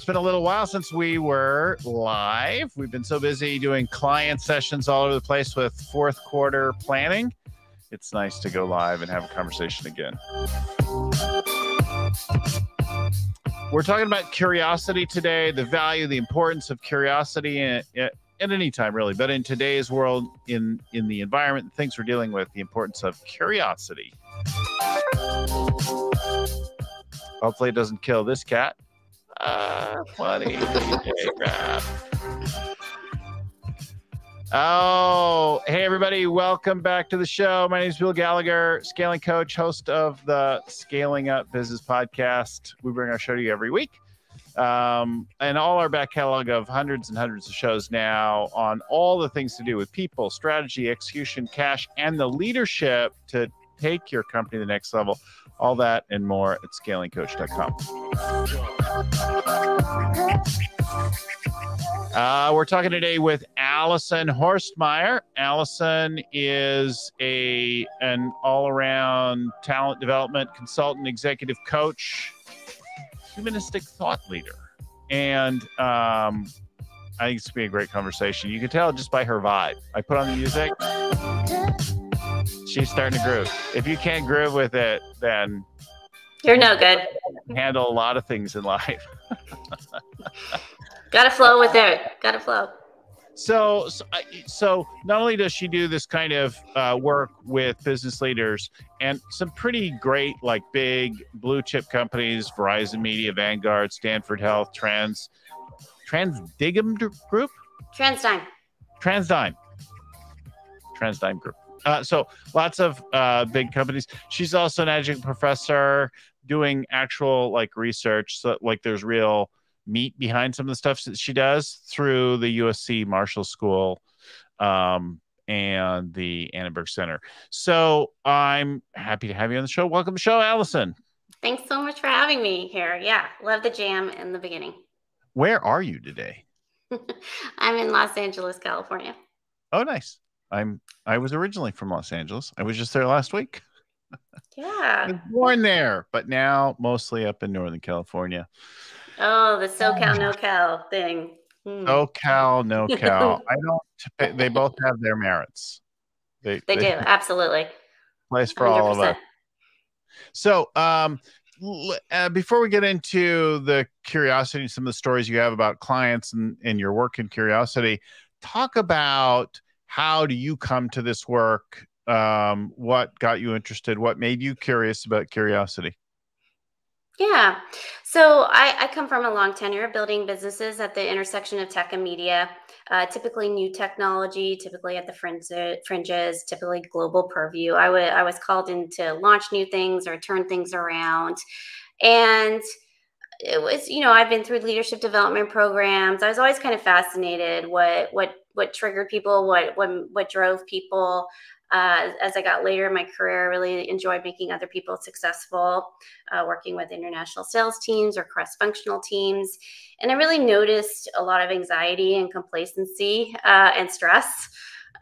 It's been a little while since we were live. We've been so busy doing client sessions all over the place with fourth quarter planning. It's nice to go live and have a conversation again. We're talking about curiosity today, the value, the importance of curiosity at any time, really. But in today's world, in the environment, the things we're dealing with, the importance of curiosity. Hopefully it doesn't kill this cat. Funny. Oh, hey, everybody. Welcome back to the show. My name is Bill Gallagher, scaling coach, host of the Scaling Up Business Podcast. We bring our show to you every week. And all our back catalog of hundreds and hundreds of shows now on all the things to do with people, strategy, execution, cash, and the leadership to take your company to the next level. All that and more at scalingcoach.com. We're talking today with Alison Horstmeyer. Alison is an all-around talent development consultant, executive coach, humanistic thought leader. And I think it's going to be a great conversation. You can tell just by her vibe. I put on the music. She's starting to groove. If you can't groove with it, then you're no good. Handle a lot of things in life. Gotta flow with it. Gotta flow. So not only does she do this kind of work with business leaders and some pretty great, like big blue chip companies, Verizon Media, Vanguard, Stanford Health, Transdigm Group? TransDigm Group. So lots of big companies. She's also an adjunct professor doing actual like research. So like there's real meat behind some of the stuff that she does through the USC Marshall School and the Annenberg Center. So I'm happy to have you on the show. Welcome to the show, Alison. Thanks so much for having me here. Yeah, love the jam in the beginning. Where are you today? I'm in Los Angeles, California. Oh, nice. I was originally from Los Angeles. I was just there last week. Yeah. I was born there, but now mostly up in Northern California. Oh, the SoCal, NoCal thing. SoCal, NoCal. They both have their merits. They do, absolutely. Place for 100%. All of us. So, before we get into the curiosity, some of the stories you have about clients and your work in curiosity, talk about how do you come to this work? What got you interested? What made you curious about curiosity? Yeah. So I come from a long tenure of building businesses at the intersection of tech and media, typically new technology, typically at the fringes, typically global purview. I was called in to launch new things or turn things around. And it was, I've been through leadership development programs. I was always kind of fascinated what triggered people, what drove people. As I got later in my career, I really enjoyed making other people successful, working with international sales teams or cross-functional teams. And I really noticed a lot of anxiety and complacency and stress,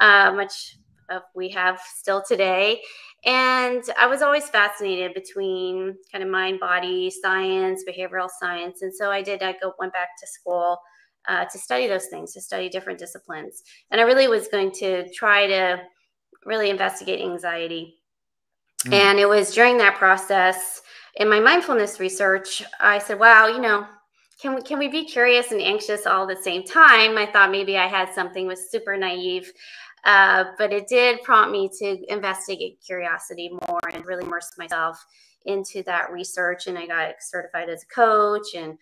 much of we have still today. And I was always fascinated between kind of mind, body, science, behavioral science. And so I went back to school to study those things, to study different disciplines. And I really was going to try to really investigate anxiety. And it was during that process in my mindfulness research, I said, wow, can we be curious and anxious all at the same time? I thought maybe I had something was super naive, but it did prompt me to investigate curiosity more and really immerse myself into that research. And I got certified as a coach and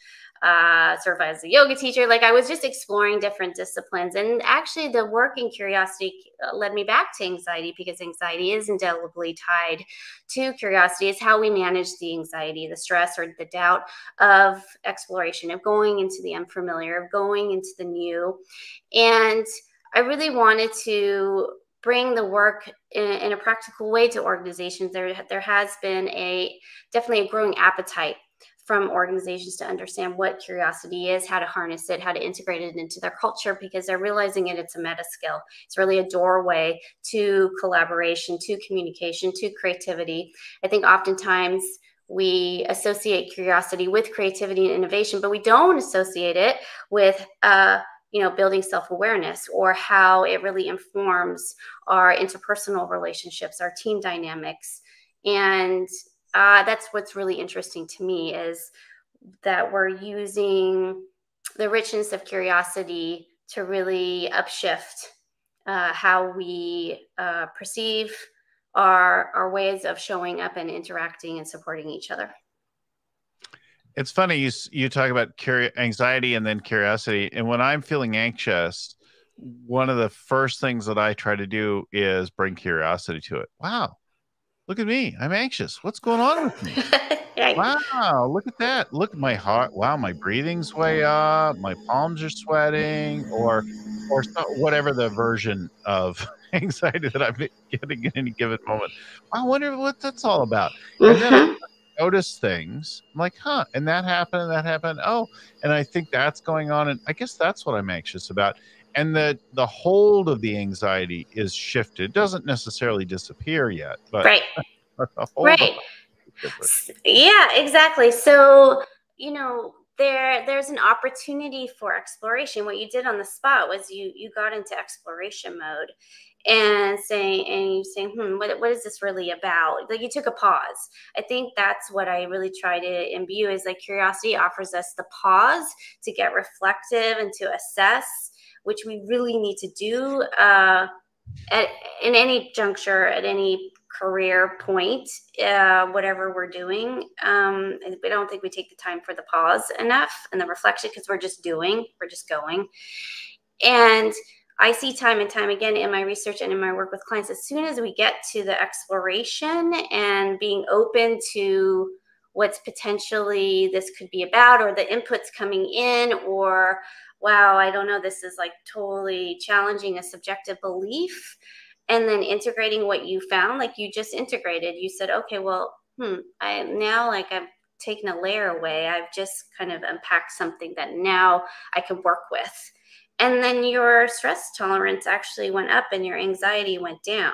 certified as a yoga teacher. Like I was just exploring different disciplines. And actually the work in curiosity led me back to anxiety, because anxiety is indelibly tied to curiosity. It's how we manage the anxiety, the stress, or the doubt of exploration, of going into the unfamiliar, of going into the new. And I really wanted to bring the work in a practical way to organizations. There has been definitely a growing appetite from organizations to understand what curiosity is, how to harness it, how to integrate it into their culture, because they're realizing it's a meta skill. It's really a doorway to collaboration, to communication, to creativity. I think oftentimes we associate curiosity with creativity and innovation, but we don't associate it with, building self-awareness, or how it really informs our interpersonal relationships, our team dynamics. And that's what's really interesting to me, is that we're using the richness of curiosity to really upshift how we perceive our ways of showing up and interacting and supporting each other. It's funny you talk about anxiety and then curiosity. And when I'm feeling anxious, one of the first things that I try to do is bring curiosity to it. Wow, look at me. I'm anxious. What's going on with me? Wow, look at that. Look at my heart. Wow, my breathing's way up. My palms are sweating, or whatever the version of anxiety that I'm getting at any given moment. I wonder what that's all about. And then I notice things. I'm like, huh, and that happened, and that happened. Oh, and I think that's going on. And I guess that's what I'm anxious about. And the hold of the anxiety is shifted. It doesn't necessarily disappear yet, but right. the hold of it is different. Yeah, exactly. So, there's an opportunity for exploration. What you did on the spot was you got into exploration mode, and you saying, what is this really about? Like, you took a pause. I think that's what I really try to imbue, is like curiosity offers us the pause to get reflective and to assess, which we really need to do in any juncture, at any career point, whatever we're doing. I don't think we take the time for the pause enough and the reflection, because we're just going. And I see time and time again in my research and in my work with clients, as soon as we get to the exploration and being open to what's potentially this could be about, or the inputs coming in, or, wow, I don't know, this is like totally challenging a subjective belief, and then integrating what you found, like you just integrated. You said, okay, well, I've taken a layer away. I've just kind of unpacked something that now I can work with. And then your stress tolerance actually went up and your anxiety went down.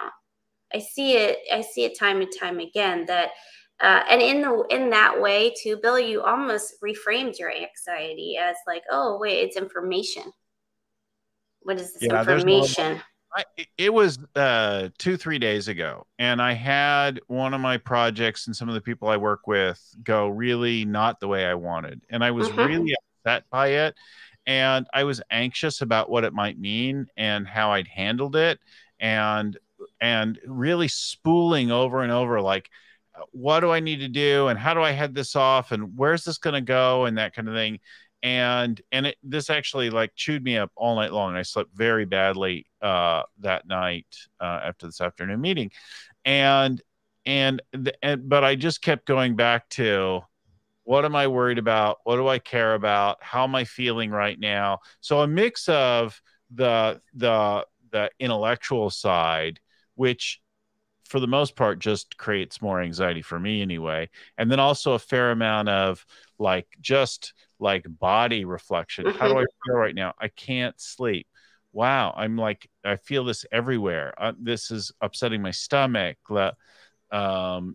I see it time and time again, that and in that way too, Bill, you almost reframed your anxiety as like, oh wait, it's information. What is this information? It was 2-3 days ago, and I had one of my projects and some of the people I work with go really not the way I wanted, and I was really upset by it. And I was anxious about what it might mean and how I'd handled it, and really spooling over and over, like, what do I need to do, and how do I head this off, and where's this going to go, and that kind of thing. And this actually like chewed me up all night long. I slept very badly that night after this afternoon meeting, but I just kept going back to, what am I worried about? What do I care about? How am I feeling right now? So a mix of the intellectual side, which for the most part just creates more anxiety for me anyway, and then also a fair amount of just body reflection. How do I feel right now? I can't sleep. Wow, I feel this everywhere. This is upsetting my stomach. And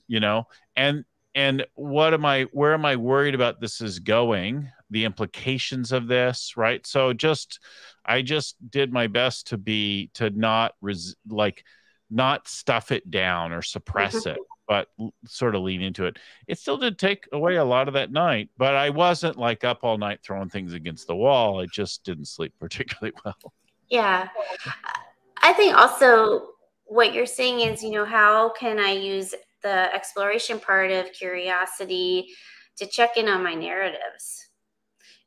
where am I worried about this is going, the implications of this, right? So I just did my best to not stuff it down or suppress it, but sort of lean into it. It still did take away a lot of that night, but I wasn't up all night throwing things against the wall. I just didn't sleep particularly well. Yeah. I think also what you're saying is, how can I use the exploration part of curiosity to check in on my narratives?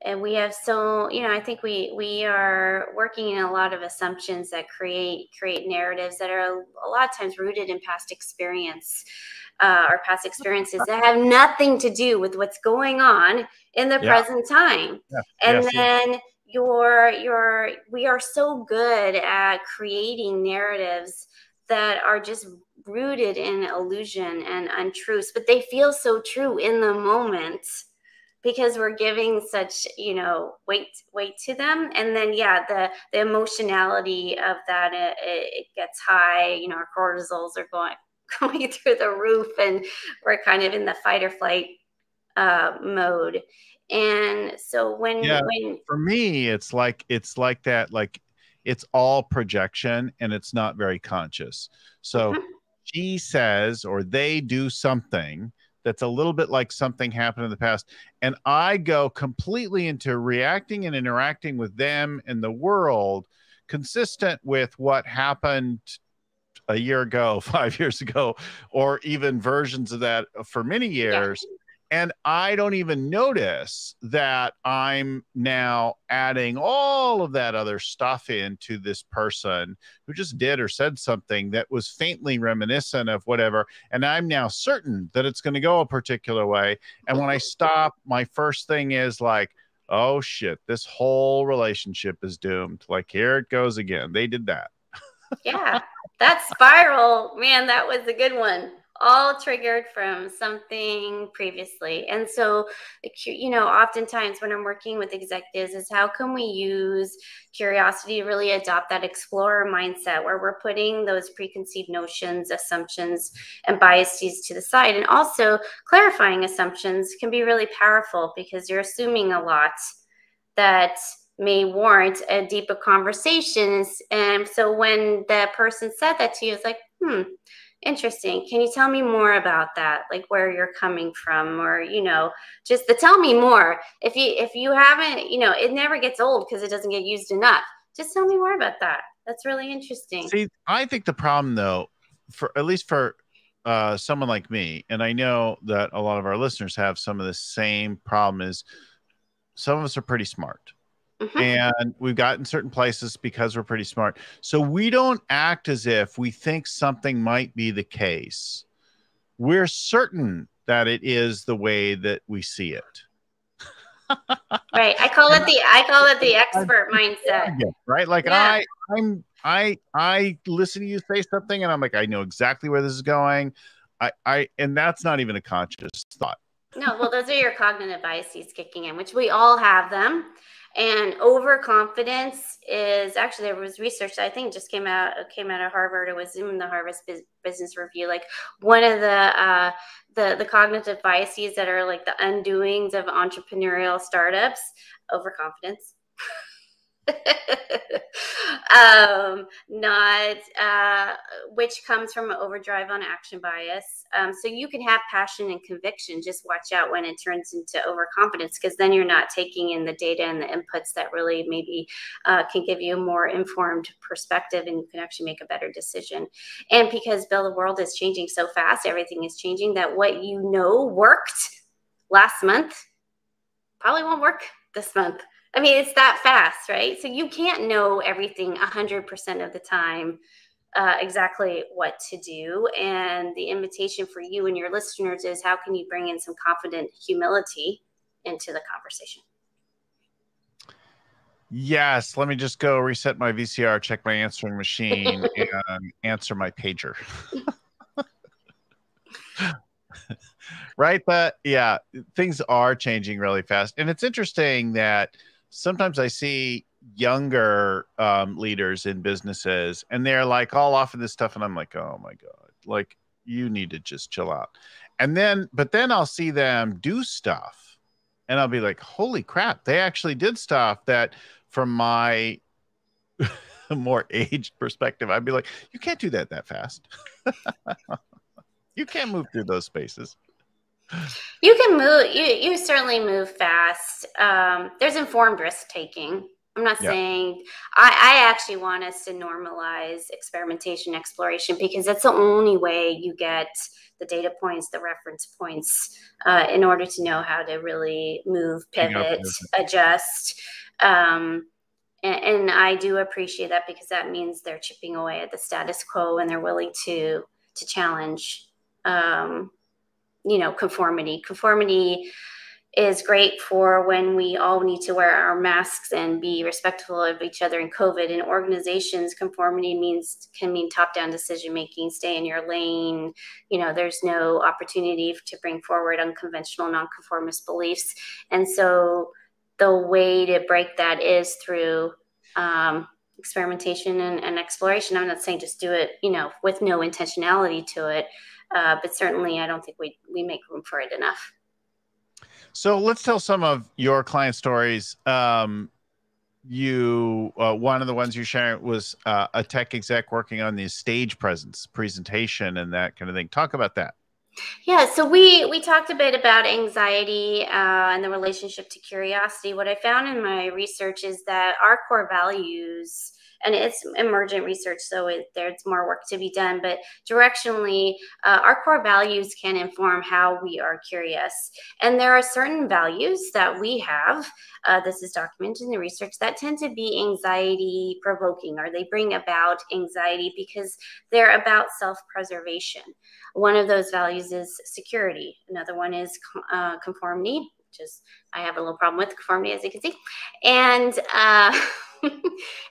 And we have I think we are working in a lot of assumptions that create narratives that are a lot of times rooted in past experience, or past experiences that have nothing to do with what's going on in the present time. Then we are so good at creating narratives that are just rooted in illusion and untruths, but they feel so true in the moment, because we're giving such, weight to them. And then, the emotionality of that, it gets high, our cortisols are going through the roof, and we're kind of in the fight or flight mode. And so when for me, it's like that, like it's all projection and it's not very conscious. So she says, or they do something that's a little bit like something happened in the past, and I go completely into reacting and interacting with them and the world consistent with what happened a year ago, 5 years ago, or even versions of that for many years. And I don't even notice that I'm now adding all of that other stuff into this person who just did or said something that was faintly reminiscent of whatever. And I'm now certain that it's going to go a particular way. And when I stop, my first thing is like, oh shit, this whole relationship is doomed. Like, here it goes again. They did that. Yeah, that spiral, man, that was a good one. All triggered from something previously. And so, oftentimes when I'm working with executives is how can we use curiosity to really adopt that explorer mindset where we're putting those preconceived notions, assumptions, and biases to the side. And also clarifying assumptions can be really powerful because you're assuming a lot that may warrant a deeper conversation. And so when the person said that to you, it's like, interesting. Can you tell me more about that? Like where you're coming from, or, just tell me more. If you haven't, it never gets old because it doesn't get used enough. Just tell me more about that. That's really interesting. See, I think the problem though, at least for someone like me, and I know that a lot of our listeners have some of the same problem, is some of us are pretty smart. And we've gotten certain places because we're pretty smart. So we don't act as if we think something might be the case. We're certain that it is the way that we see it. Right. I call it the expert mindset. Right. Like I listen to you say something and I'm like, I know exactly where this is going. And that's not even a conscious thought. No, well, those are your cognitive biases kicking in, which we all have them. And overconfidence is actually, there was research that I think just came out of Harvard. It was in the Harvard Business Review. Like one of the cognitive biases that are like the undoings of entrepreneurial startups, overconfidence. Which comes from an overdrive on action bias. So you can have passion and conviction. Just watch out when it turns into overconfidence, because then you're not taking in the data and the inputs that really maybe can give you a more informed perspective, and you can actually make a better decision. And because, Bill, the world is changing so fast, everything is changing, that what worked last month probably won't work this month. I mean, it's that fast, right? So you can't know everything 100% of the time, exactly what to do. And the invitation for you and your listeners is, how can you bring in some confident humility into the conversation? Yes. Let me just go reset my VCR, check my answering machine, and answer my pager. Right. But yeah, things are changing really fast. And it's interesting that sometimes I see younger leaders in businesses and they're like all off of this stuff. And I'm like, oh my God, like you need to just chill out. But then I'll see them do stuff and I'll be like, holy crap, they actually did stuff that from my more aged perspective, I'd be like, you can't do that fast. You can't move through those spaces. You can move. You certainly move fast. There's informed risk taking. I'm not saying I actually want us to normalize experimentation, exploration, because that's the only way you get the data points, the reference points, in order to know how to really move, pivot, adjust. And I do appreciate that, because that means they're chipping away at the status quo and they're willing to challenge. Conformity. Conformity is great for when we all need to wear our masks and be respectful of each other in COVID. In organizations, conformity can mean top-down decision-making, stay in your lane. There's no opportunity to bring forward unconventional, nonconformist beliefs. And so the way to break that is through experimentation and exploration. I'm not saying just do it, with no intentionality to it. But certainly I don't think we make room for it enough. So let's tell some of your client stories. One of the ones you shared was a tech exec working on the stage presentation and that kind of thing. Talk about that. Yeah, so we talked a bit about anxiety and the relationship to curiosity. What I found in my research is that our core values, and it's emergent research, so there's more work to be done, but directionally, our core values can inform how we are curious. And there are certain values that we have, this is documented in the research, that tend to be anxiety provoking, or they bring about anxiety because they're about self-preservation. One of those values is security. Another one is conformity, which is, I have a little problem with conformity, as you can see, and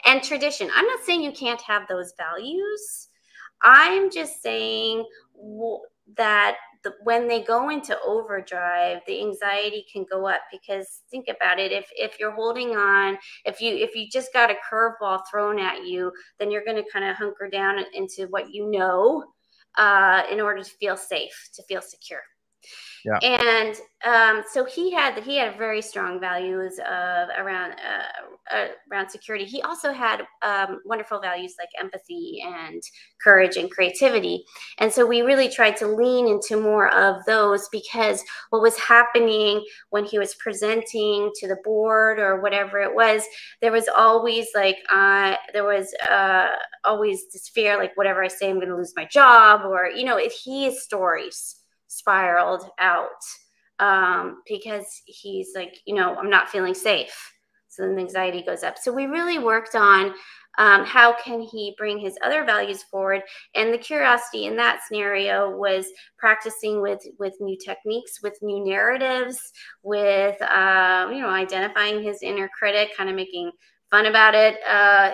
and tradition. I'm not saying you can't have those values. I'm just saying that when they go into overdrive, the anxiety can go up, because think about it. If you're holding on, if you just got a curveball thrown at you, then you're going to kind of hunker down into what you know, in order to feel safe, to feel secure. Yeah. And so he had very strong values of around security. He also had wonderful values like empathy and courage and creativity. And so we really tried to lean into more of those, because what was happening when he was presenting to the board or whatever it was, there was always always this fear, like whatever I say, I'm going to lose my job, or his stories spiraled out because he's like, I'm not feeling safe. So then the anxiety goes up. So we really worked on how can he bring his other values forward. And the curiosity in that scenario was practicing with new techniques, with new narratives, with, identifying his inner critic, kind of making fun about it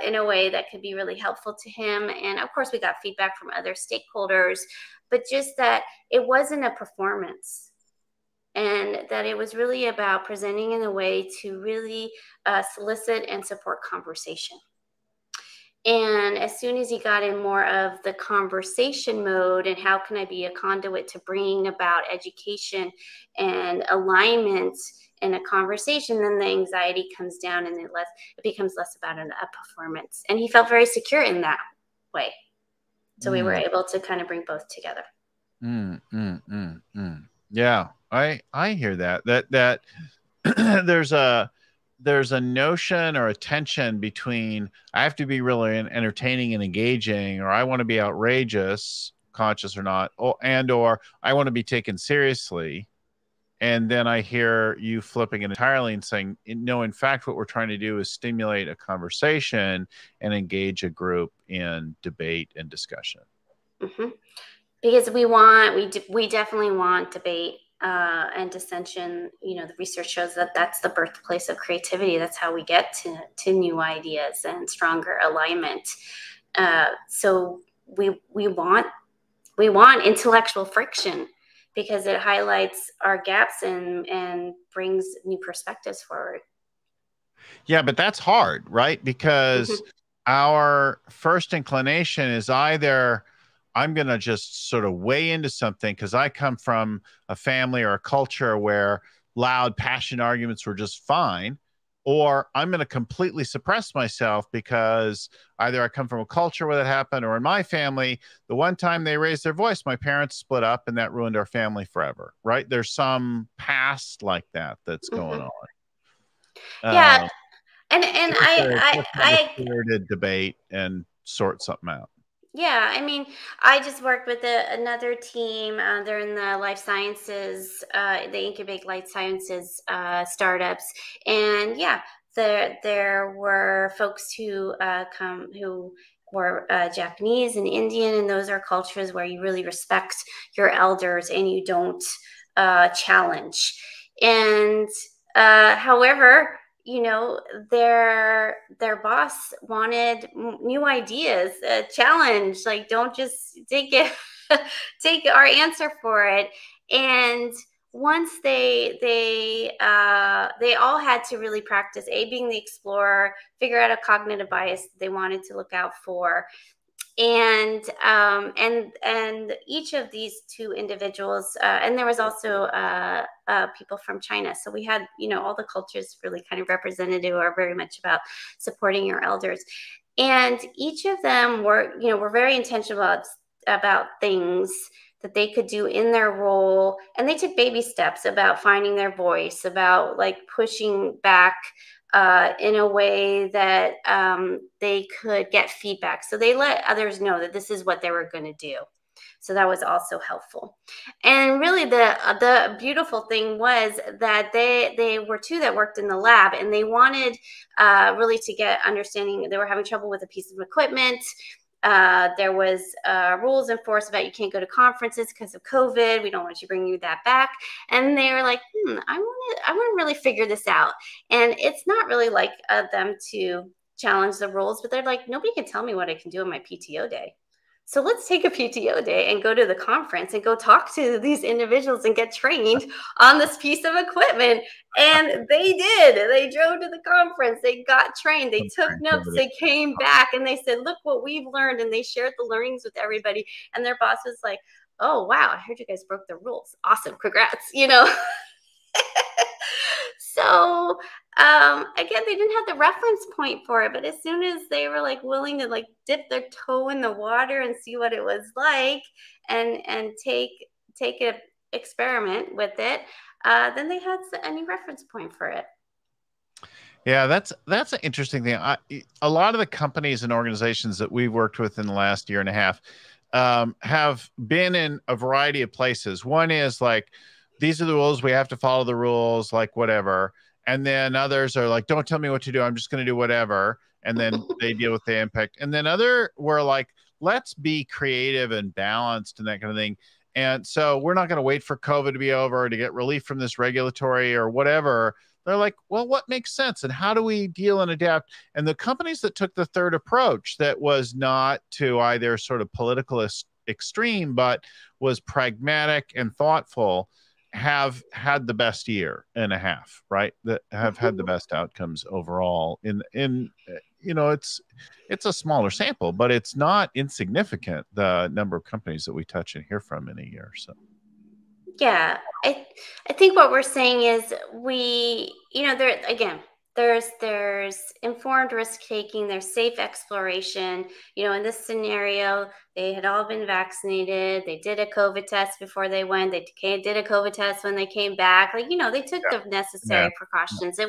in a way that could be really helpful to him. And of course, we got feedback from other stakeholders, but just that it wasn't a performance, and that it was really about presenting in a way to really solicit and support conversation. And as soon as he got in more of the conversation mode, and how can I be a conduit to bringing about education and alignment in a conversation, then the anxiety comes down, and it becomes less about a performance. And he felt very secure in that way. So we were able to kind of bring both together. Yeah, I hear that there's a notion or a tension between I have to be really entertaining and engaging, or I want to be outrageous, conscious or not, or I want to be taken seriously. And then I hear you flipping it entirely and saying, no, in fact, what we're trying to do is stimulate a conversation and engage a group in debate and discussion. Mm-hmm. Because we definitely want debate and dissension. The research shows that that's the birthplace of creativity. That's how we get to new ideas and stronger alignment. So we want intellectual friction, because it highlights our gaps and brings new perspectives forward. Yeah, but that's hard, right? Because our first inclination is either I'm going to just sort of weigh into something because I come from a family or a culture where loud, passionate arguments were just fine, or I'm going to completely suppress myself because either I come from a culture where that happened, or in my family, the one time they raised their voice, my parents split up and that ruined our family forever, right? There's some past like that that's going on. Yeah. And I spirited debate and sort something out. Yeah, I mean, I just worked with another team. They're in the life sciences. They incubate life sciences startups, and yeah, there were folks who were Japanese and Indian, and those are cultures where you really respect your elders and you don't challenge. And however, their boss wanted new ideas, a challenge. Like, don't just take our answer for it. And once they all had to really practice being the explorer, figure out a cognitive bias that they wanted to look out for. And each of these two individuals, and there was also people from China. So we had, all the cultures really kind of represented who are very much about supporting your elders. And each of them were very intentional about things that they could do in their role. And they took baby steps about finding their voice, about like pushing back in a way that they could get feedback. So they let others know that this is what they were going to do. So that was also helpful. And really the beautiful thing was that they were two that worked in the lab, and they wanted really to get understanding. They were having trouble with a piece of equipment. There was rules enforced about you can't go to conferences because of COVID. We don't want you bringing that back. And they were like, I want to really figure this out. And it's not really like them to challenge the rules, but they're like, nobody can tell me what I can do on my PTO day. So let's take a PTO day and go to the conference and go talk to these individuals and get trained on this piece of equipment. And they did. They drove to the conference. They got trained. They took notes. They came back and they said, look what we've learned. And they shared the learnings with everybody. And their boss was like, oh, wow, I heard you guys broke the rules. Awesome. Congrats. So again, they didn't have the reference point for it, but as soon as they were like willing to like dip their toe in the water and see what it was like and take an experiment with it, then they had a new reference point for it. Yeah, that's an interesting thing. A lot of the companies and organizations that we've worked with in the last year and a half have been in a variety of places. One is like, these are the rules. We have to follow the rules, like whatever. And then others are like, don't tell me what to do. I'm just going to do whatever. And then they deal with the impact. And then other were like, let's be creative and balanced and that kind of thing. And so we're not going to wait for COVID to be over to get relief from this regulatory or whatever. They're like, well, what makes sense? And how do we deal and adapt? And the companies that took the third approach, that was not to either sort of political extreme, but was pragmatic and thoughtful, have had the best year and a half, right? That have had the best outcomes overall. It's a smaller sample, but it's not insignificant, the number of companies that we touch and hear from in a year. So yeah, I think what we're saying is there's informed risk taking, there's safe exploration. In this scenario, they had all been vaccinated. They did a COVID test before they went. They did a COVID test when they came back. They took the necessary precautions. They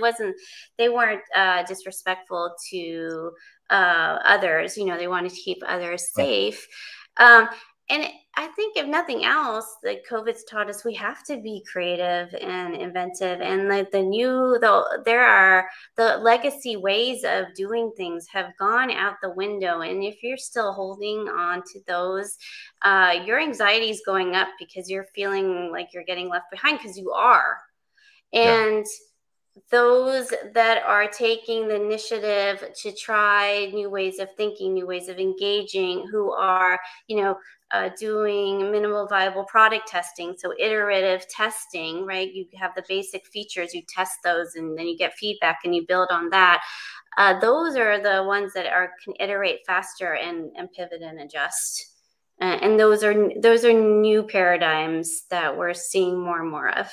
weren't disrespectful to others. They wanted to keep others safe. And I think if nothing else, that COVID's taught us we have to be creative and inventive. And like the legacy ways of doing things have gone out the window. And if you're still holding on to those, your anxiety is going up because you're feeling like you're getting left behind, because you are. And those that are taking the initiative to try new ways of thinking, new ways of engaging, who are, doing minimal viable product testing. So iterative testing, right? You have the basic features, you test those, and then you get feedback and you build on that. Those are the ones that can iterate faster and pivot and adjust. And those are new paradigms that we're seeing more and more of.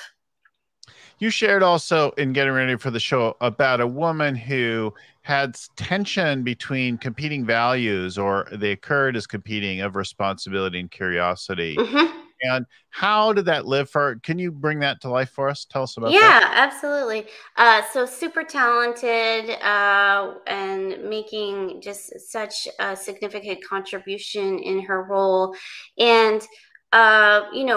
You shared also in getting ready for the show about a woman who had tension between competing values, or they occurred as competing, of responsibility and curiosity. Mm-hmm. And how did that live for? Can you bring that to life for us? Tell us about that. Yeah, absolutely. So super talented and making just such a significant contribution in her role. And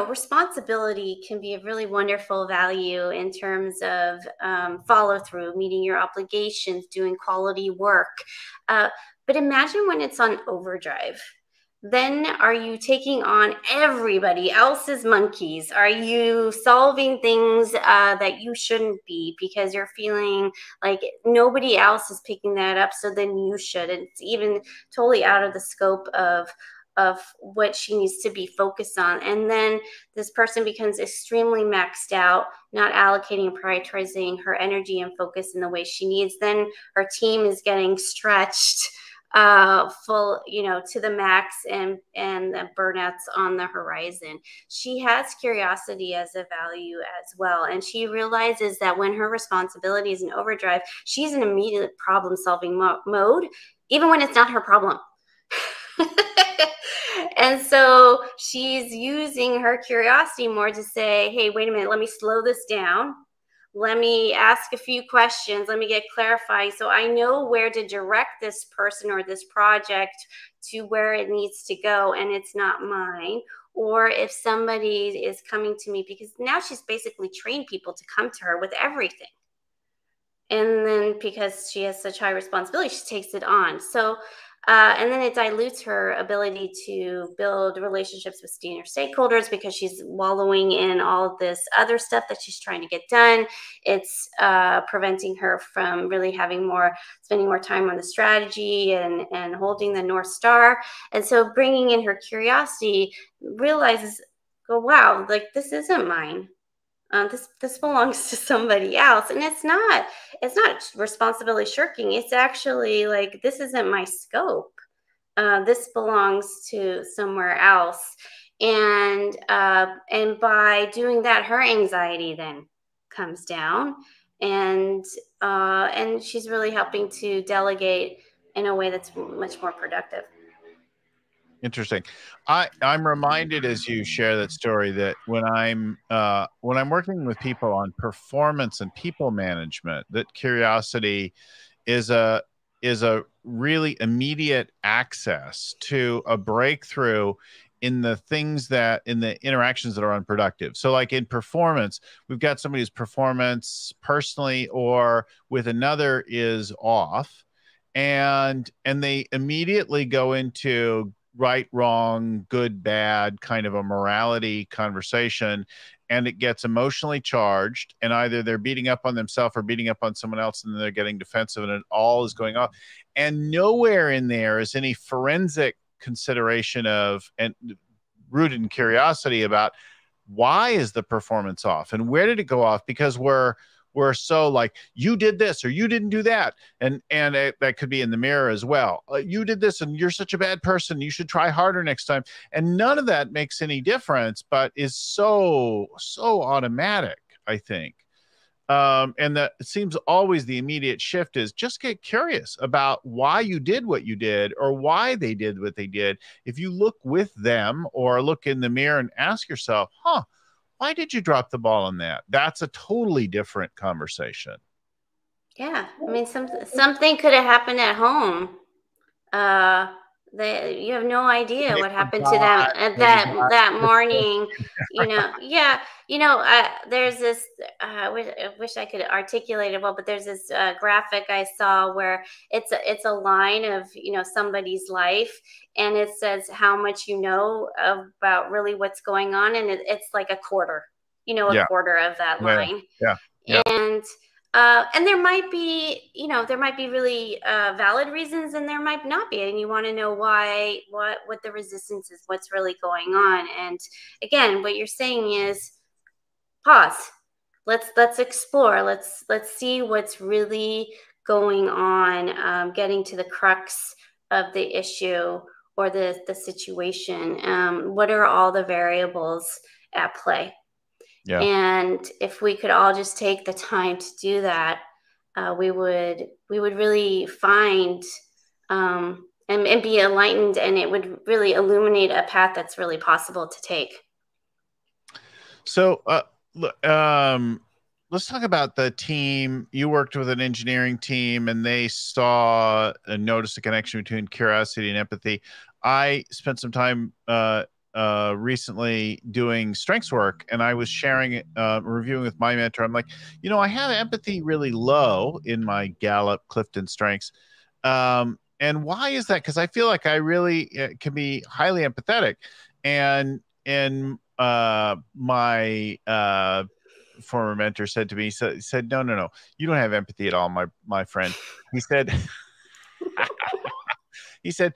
responsibility can be a really wonderful value in terms of follow through, meeting your obligations, doing quality work. But imagine when it's on overdrive. Then are you taking on everybody else's monkeys? Are you solving things that you shouldn't be because you're feeling like nobody else is picking that up, so then you should? It's even totally out of the scope of of what she needs to be focused on. And then this person becomes extremely maxed out, not allocating and prioritizing her energy and focus in the way she needs. Then her team is getting stretched full, to the max, and the burnouts on the horizon. She has curiosity as a value as well. And she realizes that when her responsibility is in overdrive, she's in immediate problem solving mode, even when it's not her problem. And so she's using her curiosity more to say, hey, wait a minute, let me slow this down. Let me ask a few questions. Let me get clarified so I know where to direct this person or this project to where it needs to go, and it's not mine. Or if somebody is coming to me, because now she's basically trained people to come to her with everything. And then because she has such high responsibility, she takes it on. So and then it dilutes her ability to build relationships with senior stakeholders because she's wallowing in all this other stuff that she's trying to get done. It's preventing her from really spending more time on the strategy and holding the North Star. And so bringing in her curiosity, realizes, oh, wow, like this isn't mine. This belongs to somebody else. And it's not responsibility shirking. It's actually like, this isn't my scope. This belongs to somewhere else. And by doing that, her anxiety then comes down, and she's really helping to delegate in a way that's much more productive. Interesting. I'm reminded as you share that story that when I'm working with people on performance and people management, that curiosity is a really immediate access to a breakthrough in the interactions that are unproductive. So like in performance, we've got somebody whose performance personally or with another is off, and they immediately go into right, wrong, good, bad, kind of a morality conversation. And it gets emotionally charged, and either they're beating up on themselves or beating up on someone else, and they're getting defensive, and it all is going off. And nowhere in there is any forensic consideration of, and rooted in curiosity about, why is the performance off and where did it go off? Because we're so like, you did this or you didn't do that. And that could be in the mirror as well. You did this and you're such a bad person. You should try harder next time. And none of that makes any difference, but is so automatic, I think. And that it seems always the immediate shift is just get curious about why you did what you did or why they did what they did. If you look with them or look in the mirror and ask yourself, why did you drop the ball on that? That's a totally different conversation. Yeah. I mean, something could have happened at home. You have no idea what happened to them that morning. There's this, I wish I could articulate it well, but there's this graphic I saw where it's a line of, somebody's life, and it says how much you know about really what's going on. And it's like a quarter, a quarter of that line. Yeah. And there might be really valid reasons, and there might not be, and you want to know why, what the resistance is, what's really going on. And again, what you're saying is pause. Let's explore. Let's see what's really going on. Getting to the crux of the issue or the situation. What are all the variables at play? Yeah. And if we could all just take the time to do that, we would really find and be enlightened, and it would really illuminate a path that's really possible to take. So let's talk about the team. You worked with an engineering team, and they saw and noticed a connection between curiosity and empathy. I spent some time recently doing strengths work, and I was sharing, reviewing with my mentor. I'm like, I have empathy really low in my Gallup Clifton strengths. And why is that? Because I feel like I really can be highly empathetic. And my former mentor said to me, he said, no, you don't have empathy at all, my friend. He said, He said,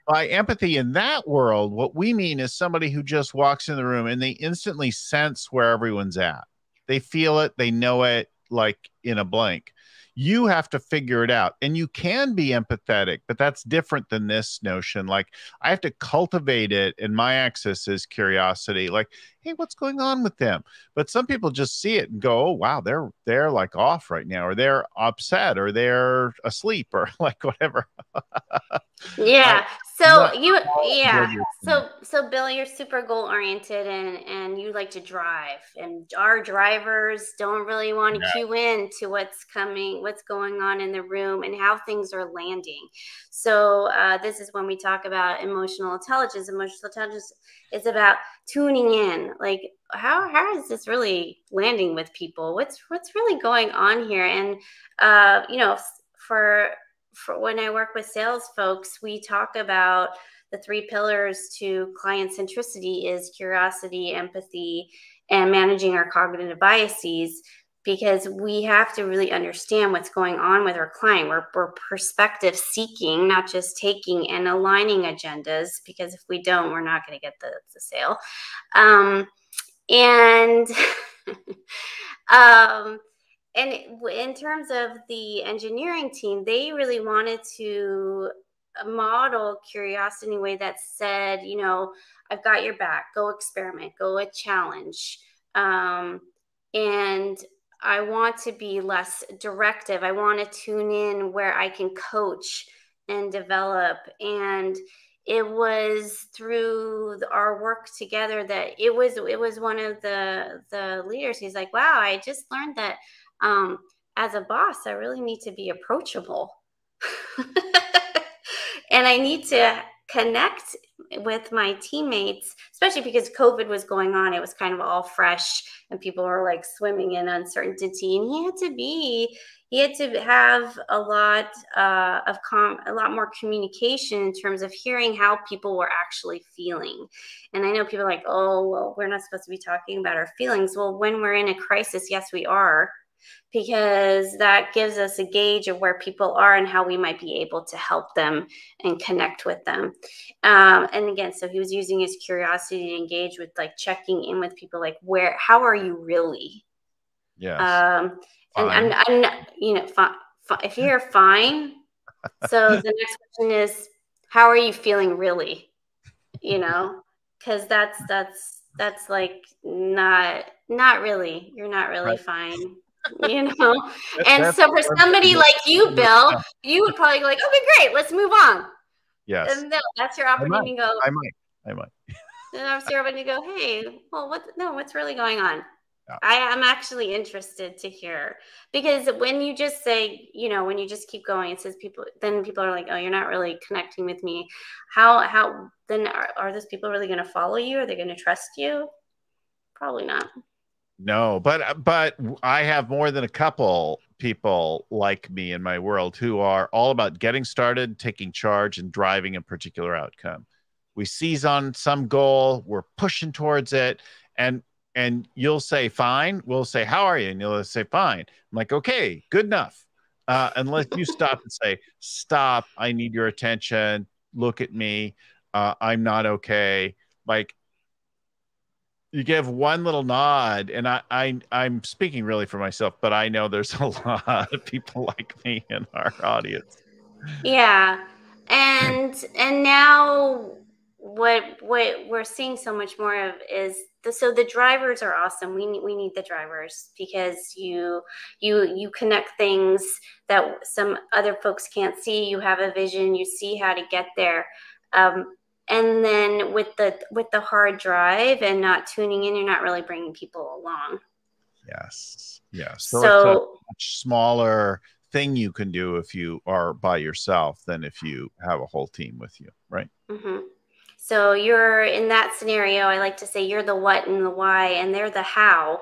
by empathy in that world, what we mean is somebody who just walks in the room and they instantly sense where everyone's at. They feel it, they know it, like in a blink. You have to figure it out, and you can be empathetic, but that's different than this notion. Like, I have to cultivate it, and my axis is curiosity. Like, hey, what's going on with them? But some people just see it and go, oh wow, they're like off right now, or they're upset, or they're asleep, or like whatever. Yeah. Not So you, yeah. good. So Bill, you're super goal oriented, and you like to drive, and our drivers don't really want to cue in to what's coming, what's going on in the room, and how things are landing. So this is when we talk about emotional intelligence. Emotional intelligence is about tuning in, like how is this really landing with people? What's really going on here? And for when I work with sales folks, we talk about the 3 pillars to client centricity is curiosity, empathy, and managing our cognitive biases, because we have to really understand what's going on with our client. We're perspective seeking, not just taking and aligning agendas, because if we don't, we're not going to get the sale. And and in terms of the engineering team, they really wanted to model curiosity in a way that said, I've got your back, go experiment, go a challenge. And I want to be less directive. I want to tune in where I can coach and develop. And it was through our work together that it was one of the leaders. He's like, wow, I just learned that as a boss, I really need to be approachable. And I need to connect with my teammates, especially because COVID was going on. It was kind of all fresh and people were like swimming in uncertainty. And he had to have a lot more communication in terms of hearing how people were actually feeling. And I know people are like, oh, well, we're not supposed to be talking about our feelings. Well, when we're in a crisis, yes, we are, because that gives us a gauge of where people are and how we might be able to help them and connect with them. And again, so he was using his curiosity to engage with, like, checking in with people, like, how are you really? Yes. And I'm not, if you're fine. So the next question is, how are you feeling really? Because that's like not really. You're not really fine. And so for somebody like you, Bill, you would probably go like, okay, great, let's move on. Yes. And that's your opportunity to go. I might. And that's your opportunity to go, hey, well, what's really going on? Yeah. I am actually interested to hear, because when you just say, when you just keep going, it says people are like, oh, you're not really connecting with me. How then are those people really going to follow you? Are they going to trust you? Probably not. No, but I have more than a couple people like me in my world who are all about getting started, taking charge, and driving a particular outcome. We seize on some goal, we're pushing towards it, and you'll say, fine. We'll say, how are you? And you'll say, fine. I'm like, okay, good enough. Unless you stop and say, stop, I need your attention. Look at me. I'm not okay. Like, you give one little nod, and I'm speaking really for myself, but I know there's a lot of people like me in our audience. Yeah. And now what we're seeing so much more of is the drivers are awesome. We need the drivers, because you connect things that some other folks can't see. You have a vision, you see how to get there. And then with the hard drive and not tuning in, you're not really bringing people along. Yes. So it's a much smaller thing you can do if you are by yourself than if you have a whole team with you, right? Mm-hmm. So you're in that scenario. I like to say you're the what and the why, and they're the how.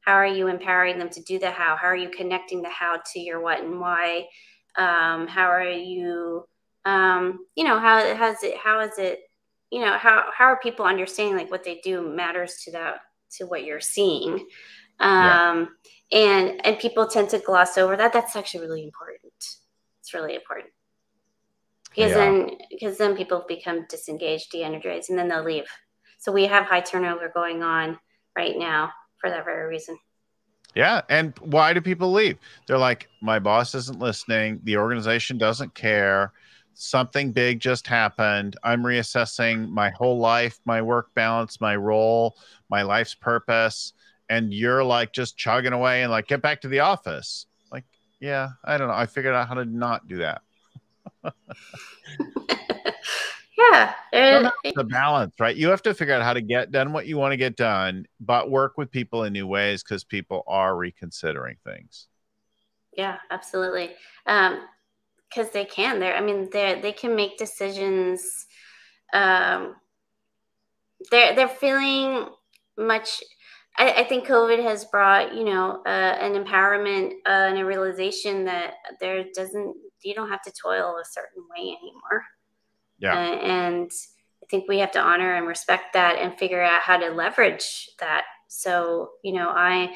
How are you empowering them to do the how? How are you connecting the how to your what and why? How are you? How is it? How are people understanding, like, what they do matters to what you're seeing? And people tend to gloss over that. That's actually really important. It's really important. Because then people become disengaged, de-energized, and then they'll leave. So we have high turnover going on right now for that very reason. Yeah. And why do people leave? They're like, my boss isn't listening. The organization doesn't care. Something big just happened. I'm reassessing my whole life, my work balance, my role, my life's purpose. And you're like just chugging away and like, get back to the office. Like, yeah, I don't know. I figured out how to not do that. Yeah. The balance, right? You have to figure out how to get done what you want to get done, but work with people in new ways because people are reconsidering things. Yeah, absolutely. Because they can. They can make decisions. They're feeling much. I think COVID has brought, an empowerment and a realization that you don't have to toil a certain way anymore. Yeah. And I think we have to honor and respect that and figure out how to leverage that. So, a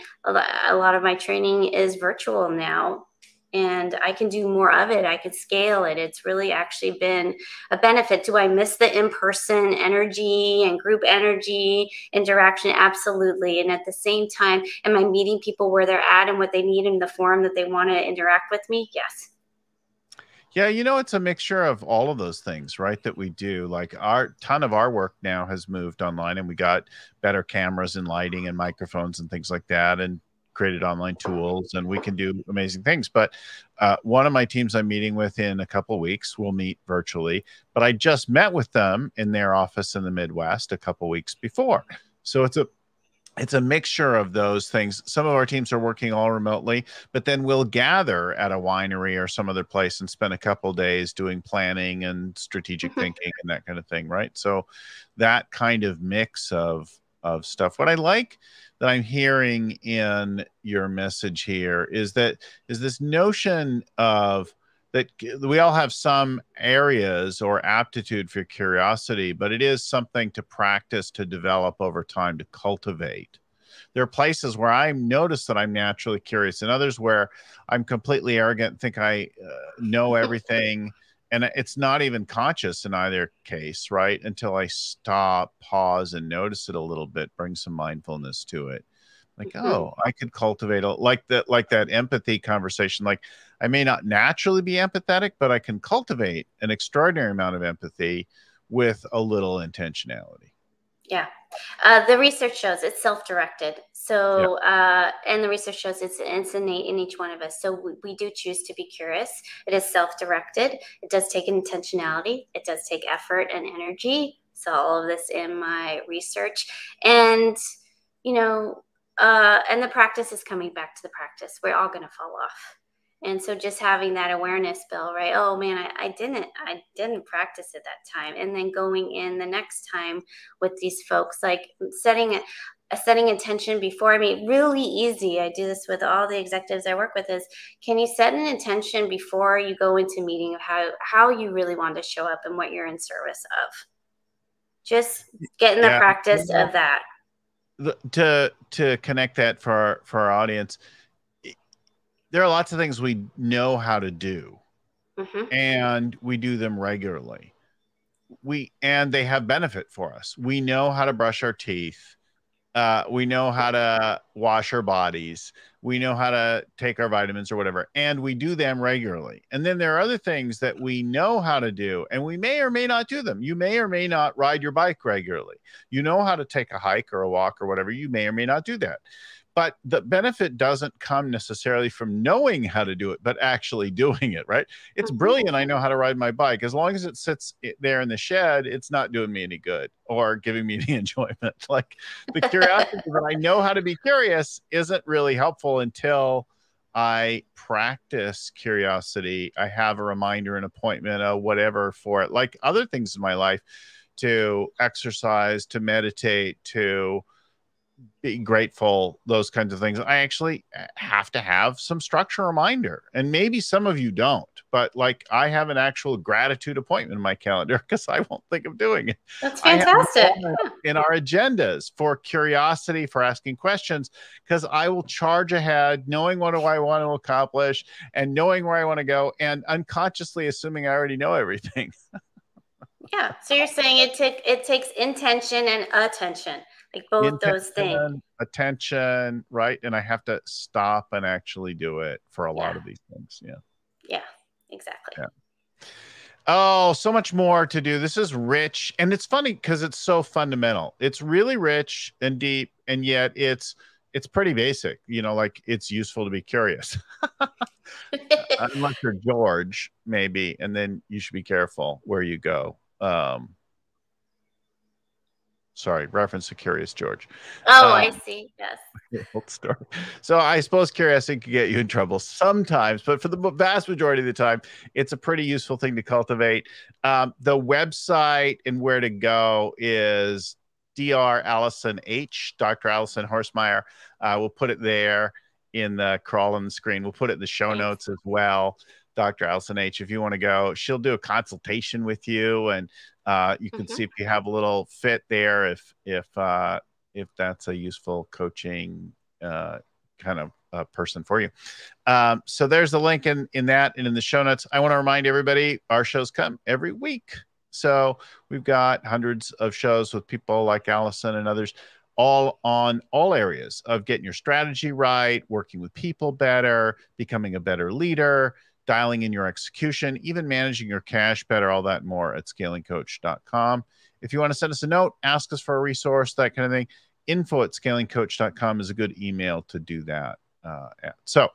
lot of my training is virtual now, and I can do more of it. I could scale it. It's really actually been a benefit. Do I miss the in-person energy and group energy interaction? Absolutely. And at the same time, am I meeting people where they're at and what they need in the form that they want to interact with me? Yes. Yeah, it's a mixture of all of those things, right? That we do. Like ton of our work now has moved online, and we got better cameras and lighting and microphones and things like that, and created online tools, and we can do amazing things. But one of my teams I'm meeting with in a couple of weeks will meet virtually, but I just met with them in their office in the Midwest a couple of weeks before. So it's a mixture of those things. Some of our teams are working all remotely, but then we'll gather at a winery or some other place and spend a couple of days doing planning and strategic thinking and that kind of thing, right? So that kind of mix of stuff. What I like that I'm hearing in your message here is this notion of that we all have some areas or aptitude for curiosity, but it is something to practice, to develop over time, to cultivate. There are places where I notice that I'm naturally curious, and others where I'm completely arrogant and think I know everything. And it's not even conscious in either case, right? Until I stop, pause, and notice it a little bit, bring some mindfulness to it. Like, oh, I could cultivate like that empathy conversation. Like, I may not naturally be empathetic, but I can cultivate an extraordinary amount of empathy with a little intentionality. Yeah. The research shows it's self-directed. So, and the research shows it's innate in each one of us. So we do choose to be curious. It is self-directed. It does take intentionality. It does take effort and energy. So all of this in my research, and, and the practice is coming back to the practice. We're all going to fall off. And so just having that awareness, Bill, right? Oh man, I didn't practice it that time. And then going in the next time with these folks, like setting intention before. Really easy. I do this with all the executives I work with is, can you set an intention before you go into a meeting of how you really want to show up and what you're in service of? Just get in the practice of that. To connect that for our audience, there are lots of things we know how to do, and we do them regularly. And they have benefit for us. We know how to brush our teeth. We know how to wash our bodies. We know how to take our vitamins or whatever, and we do them regularly. And then there are other things that we know how to do, and we may or may not do them. You may or may not ride your bike regularly. You know how to take a hike or a walk or whatever. You may or may not do that. But the benefit doesn't come necessarily from knowing how to do it, but actually doing it, right? It's brilliant. I know how to ride my bike. As long as it sits there in the shed, it's not doing me any good or giving me any enjoyment. Like the curiosity that I know how to be curious isn't really helpful until I practice curiosity. I have a reminder, an appointment, whatever for it, like other things in my life, to exercise, to meditate, to being grateful, those kinds of things. I actually have to have some structure reminder, and maybe some of you don't, but like I have an actual gratitude appointment in my calendar because I won't think of doing it. That's I have fantastic. in our agendas for curiosity, for asking questions, because I will charge ahead knowing what do I want to accomplish and knowing where I want to go and unconsciously assuming I already know everything. Yeah. So you're saying it takes intention and attention, like both those things. Attention, right? And I have to stop and actually do it for a lot of these things. Yeah. Yeah, exactly. Yeah. Oh, so much more to do. This is rich. And it's funny because it's so fundamental. It's really rich and deep, and yet it's pretty basic. You know, like it's useful to be curious. Unless you're George, maybe, and then you should be careful where you go. Sorry, reference to Curious George. Oh, I see. Yes. Old story. So I suppose curiosity can get you in trouble sometimes, but for the vast majority of the time, it's a pretty useful thing to cultivate. The website and where to go is Dr. Alison H, Dr. Alison Horstmeyer. We'll put it there in the crawl on the screen. We'll put it in the show notes as well. Dr. Alison H, if you want to go, she'll do a consultation with you, and you can see if you have a little fit there, if that's a useful coaching kind of person for you. So there's the link in that and in the show notes. I want to remind everybody our shows come every week. So we've got hundreds of shows with people like Alison and others, all on all areas of getting your strategy right, working with people better, becoming a better leader, dialing in your execution, even managing your cash better, all that and more at scalingcoach.com. If you want to send us a note, ask us for a resource, that kind of thing, info@scalingcoach.com is a good email to do that at. So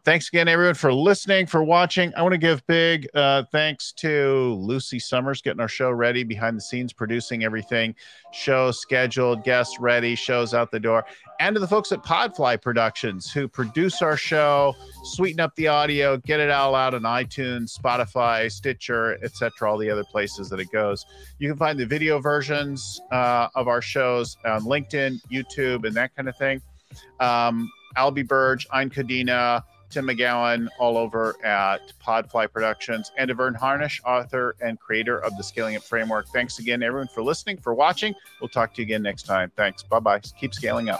thanks again, everyone, for listening, for watching. I want to give big thanks to Lucy Summers, getting our show ready, behind the scenes, producing everything, shows scheduled, guests ready, shows out the door, and to the folks at Podfly Productions who produce our show, sweeten up the audio, get it all out on iTunes, Spotify, Stitcher, etc., all the other places that it goes. You can find the video versions of our shows on LinkedIn, YouTube, and that kind of thing. Albie Burge, Ein Kadena, Tim McGowan, all over at Podfly Productions, and to Vern Harnish, author and creator of the Scaling Up Framework. Thanks again, everyone, for listening, for watching. We'll talk to you again next time. Thanks. Bye-bye. Keep scaling up.